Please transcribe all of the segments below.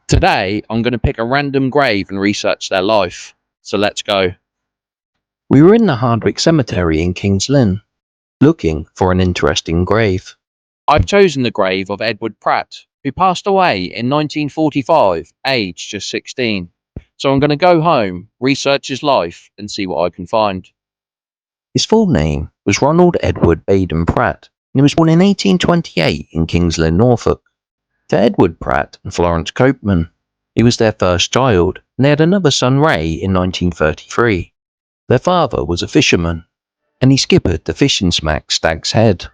Today, I'm going to pick a random grave and research their life. So let's go. We were in the Hardwick Cemetery in Kings Lynn, looking for an interesting grave. I've chosen the grave of Edward Pratt, who passed away in 1945, aged just 16. So I'm going to go home, research his life, and see what I can find. His full name was Ronald Edward Baden Pratt, and he was born in 1828 in Kings Lynn, Norfolk. To Edward Pratt and Florence Copeman, he was their first child, and they had another son, Ray, in 1933. Their father was a fisherman, and he skippered the fishing smack Stag's Head.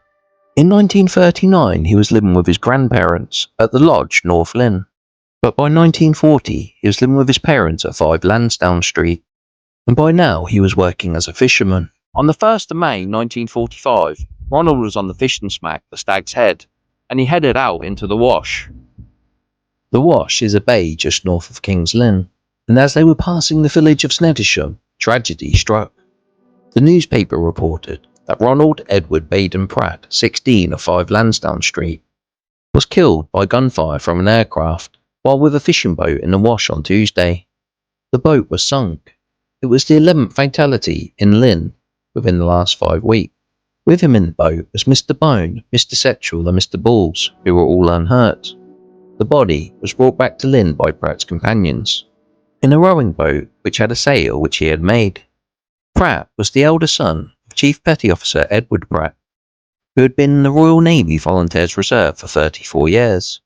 In 1939, he was living with his grandparents at the Lodge, North Lynn. But by 1940, he was living with his parents at 5 Lansdowne Street. And by now, he was working as a fisherman. On the 1st of May 1945, Ronald was on the fishing smack the Stag's Head, and he headed out into the Wash. The Wash is a bay just north of Kings Lynn, and as they were passing the village of Snettisham, tragedy struck. The newspaper reported that Ronald Edward Baden Pratt, 16 of 5 Lansdowne Street, was killed by gunfire from an aircraft while with a fishing boat in the Wash on Tuesday. The boat was sunk. It was the 11th fatality in Lynn within the last 5 weeks. With him in the boat was Mr. Bone, Mr. Setchell and Mr. Balls, who were all unhurt. The body was brought back to Lynn by Pratt's companions, in a rowing boat which had a sail which he had made. Pratt was the elder son of Chief Petty Officer Edward Pratt, who had been in the Royal Navy Volunteers Reserve for 34 years,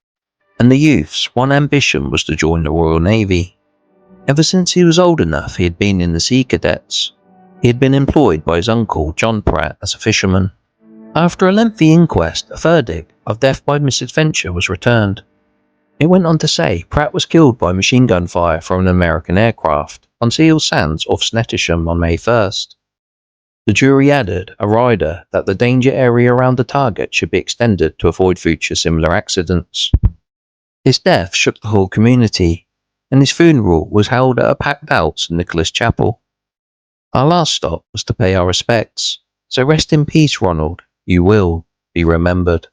and the youth's one ambition was to join the Royal Navy. Ever since he was old enough, he had been in the Sea Cadets. He had been employed by his uncle, John Pratt, as a fisherman. After a lengthy inquest, a verdict of death by misadventure was returned. It went on to say Pratt was killed by machine gun fire from an American aircraft on Seal Sands off Snettisham on May 1st. The jury added a rider that the danger area around the target should be extended to avoid future similar accidents. His death shook the whole community, and his funeral was held at a packed-out St. Nicholas Chapel. Our last stop was to pay our respects, so rest in peace, Ronald. You will be remembered.